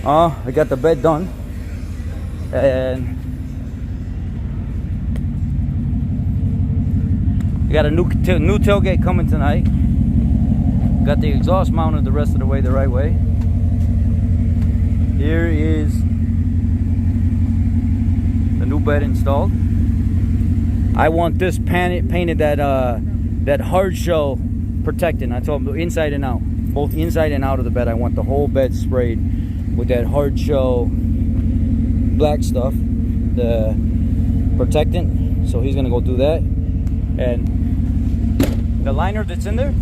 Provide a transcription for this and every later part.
I got the bed done, and I got a new tailgate coming tonight. Got the exhaust mounted the rest of the way the right way. Here is the new bed installed. I want this painted that hard shell protecting. I told them inside and out, both inside and out of the bed. I want the whole bed sprayed with that hard shell black stuff, the protectant. So he's gonna go do that, and the liner that's in there,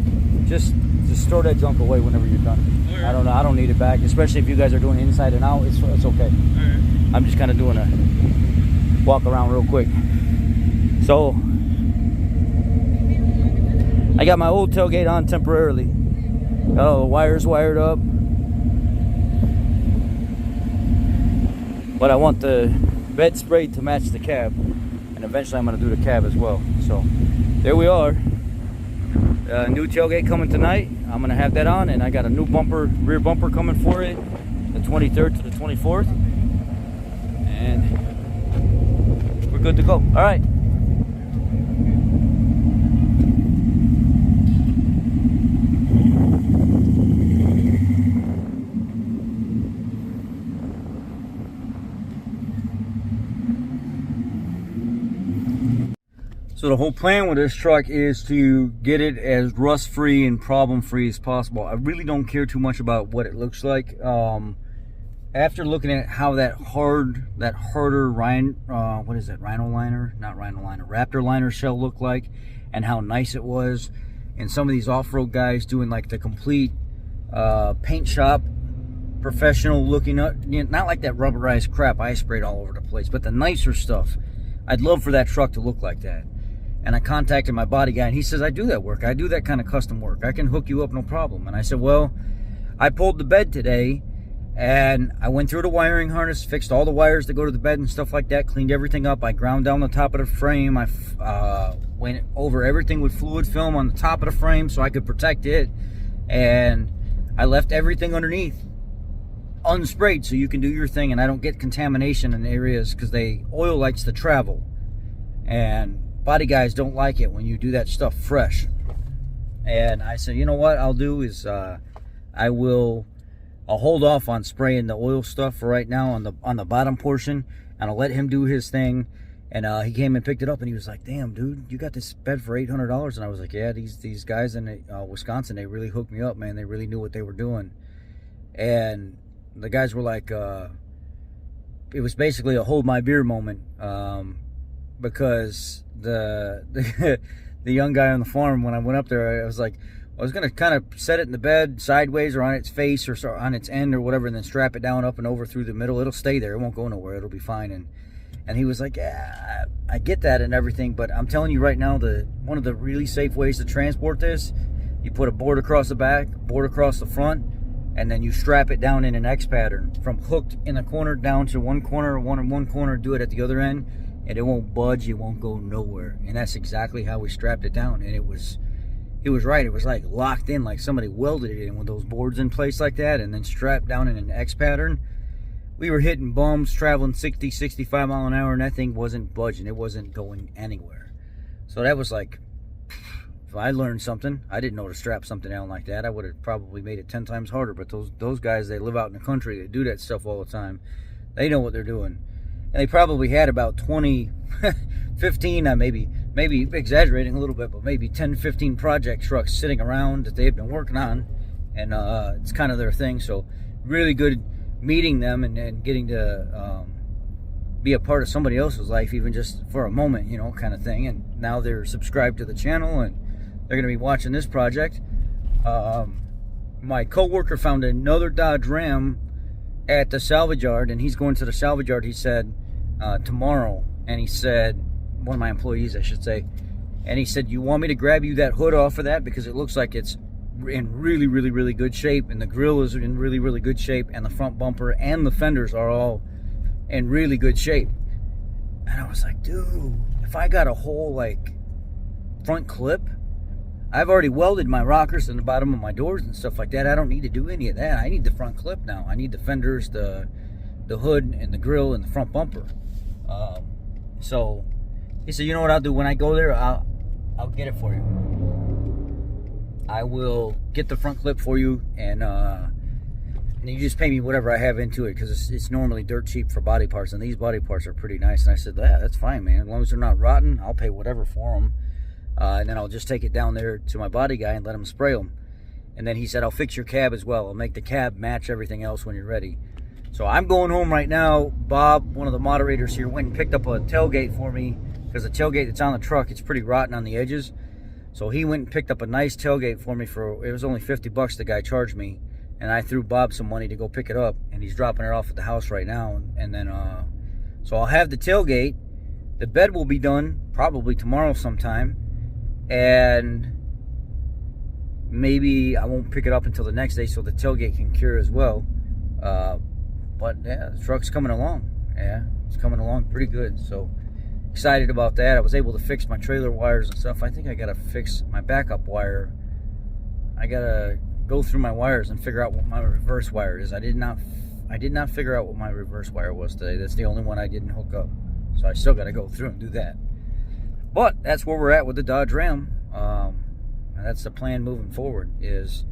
just store that junk away whenever you're done. Right. I don't know. I don't need it back, especially if you guys are doing inside and out. It's okay. Right. I'm just kind of doing a walk around real quick. So I got my old tailgate on temporarily. Got all the wires wired up, but I want the bed sprayed to match the cab, and eventually I'm going to do the cab as well. So there we are. New tailgate coming tonight. I'm going to have that on, and I got a new bumper, rear bumper coming for it, the 23rd to the 24th, and we're good to go. All right. So the whole plan with this truck is to get it as rust-free and problem-free as possible. I really don't care too much about what it looks like. After looking at how that harder what is that, Raptor liner shell looked like, and how nice it was, and some of these off-road guys doing like the complete paint shop professional looking, not like that rubberized crap I sprayed all over the place, but the nicer stuff. I'd love for that truck to look like that. And I contacted my body guy, and he says, I do that work. I do that kind of custom work. I can hook you up, no problem. And I said, well, I pulled the bed today, and I went through the wiring harness, fixed all the wires that go to the bed and stuff like that, cleaned everything up. I ground down the top of the frame. I went over everything with fluid film on the top of the frame so I could protect it. And I left everything underneath unsprayed so you can do your thing, and I don't get contamination in areas because oil likes to travel. And body guys don't like it when you do that stuff fresh. And I said, you know what I'll do is I'll hold off on spraying the oil stuff for right now on the bottom portion, and I'll let him do his thing. And he came and picked it up, and he was like, damn dude, you got this bed for $800. And I was like, yeah, these guys in Wisconsin, they really hooked me up, man. They really knew what they were doing. And the guys were like, it was basically a hold my beer moment, because the young guy on the farm, when I went up there, I was like, I was going to kind of set it in the bed sideways or on its face or on its end or whatever, and then strap it down up and over through the middle. It'll stay there. It won't go nowhere. It'll be fine. And he was like, yeah, I get that and everything, but I'm telling you right now, one of the really safe ways to transport this, you put a board across the back, board across the front, and then you strap it down in an X pattern from hooked in the corner down to one corner, one corner, do it at the other end, and it won't budge, it won't go nowhere. And that's exactly how we strapped it down. And it was right. It was like locked in, like somebody welded it in with those boards in place like that, and then strapped down in an X pattern. We were hitting bumps, traveling 60, 65 mile an hour, and that thing wasn't budging. It wasn't going anywhere. So that was like, if I learned something, I didn't know to strap something down like that. I would have probably made it 10 times harder. But those guys, they live out in the country, they do that stuff all the time. They know what they're doing. And they probably had about 20, 15, maybe exaggerating a little bit, but maybe 10, 15 project trucks sitting around that they've been working on. And it's kind of their thing. So really good meeting them and getting to be a part of somebody else's life, even just for a moment, kind of thing. And now they're subscribed to the channel, and they're going to be watching this project. My co-worker found another Dodge Ram at the salvage yard, and he's going to the salvage yard, he said, tomorrow. And he said, one of my employees, I should say, and he said, you want me to grab you that hood off of that, because it looks like it's in really, really, really good shape, and the grill is in really, really good shape, and the front bumper and the fenders are all in really good shape. And I was like, dude, if I got a whole like front clip, I've already welded my rockers in the bottom of my doors and stuff like that. I don't need to do any of that. I need the front clip now. I need the fenders, the hood, and the grill, and the front bumper. So he said, you know what I'll do when I go there? I'll get it for you. I will get the front clip for you, and you just pay me whatever I have into it, because it's normally dirt cheap for body parts, and these body parts are pretty nice. And I said, yeah, that's fine, man. As long as they're not rotten, I'll pay whatever for them. And then I'll just take it down there to my body guy and let him spray them. And then he said, I'll fix your cab as well. I'll make the cab match everything else when you're ready. So I'm going home right now. Bob, one of the moderators here, went and picked up a tailgate for me, because the tailgate that's on the truck, it's pretty rotten on the edges. So he went and picked up a nice tailgate for me for, it was only $50 the guy charged me. And I threw Bob some money to go pick it up, and he's dropping it off at the house right now. And then, so I'll have the tailgate. The bed will be done probably tomorrow sometime. And maybe I won't pick it up until the next day, so the tailgate can cure as well. But yeah, the truck's coming along. Yeah, it's coming along pretty good. So excited about that. I was able to fix my trailer wires and stuff. I think I gotta fix my backup wire. I gotta go through my wires and figure out what my reverse wire is. I did not figure out what my reverse wire was today. That's the only one I didn't hook up. So I still gotta go through and do that. But that's where we're at with the Dodge Ram. And that's the plan moving forward, is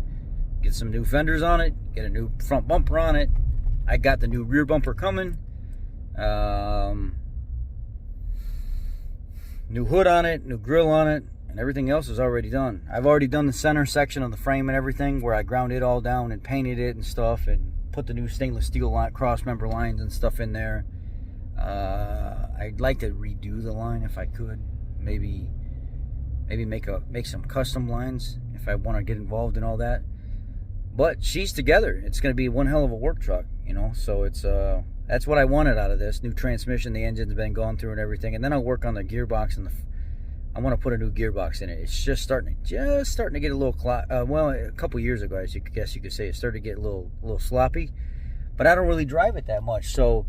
get some new fenders on it, get a new front bumper on it. I got the new rear bumper coming. New hood on it, new grill on it, and everything else is already done. I've already done the center section of the frame and everything, where I ground it all down and painted it and stuff, and put the new stainless steel cross member lines and stuff in there. I'd like to redo the line if I could. Maybe make some custom lines if I want to get involved in all that. But she's together. It's going to be one hell of a work truck, you know. So it's that's what I wanted out of this new transmission. The engine's been gone through and everything, and then I'll work on the gearbox, and I want to put a new gearbox in it. It's just starting to get a little well, a couple years ago, as you guess you could say, it started to get a little sloppy. But I don't really drive it that much, so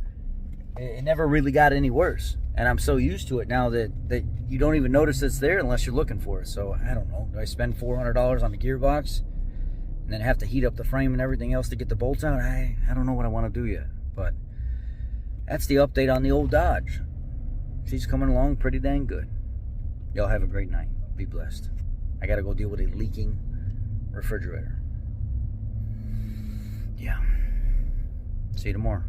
it never really got any worse. And I'm so used to it now that you don't even notice it's there unless you're looking for it. So I don't know. Do I spend $400 on the gearbox and then have to heat up the frame and everything else to get the bolts out? I don't know what I want to do yet. But that's the update on the old Dodge. She's coming along pretty dang good. Y'all have a great night. Be blessed. I got to go deal with a leaking refrigerator. Yeah. See you tomorrow.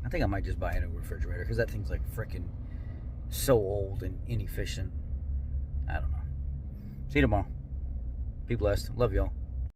I think I might just buy a new refrigerator, because that thing's like freaking so old and inefficient. I don't know. See you tomorrow. Be blessed. Love y'all.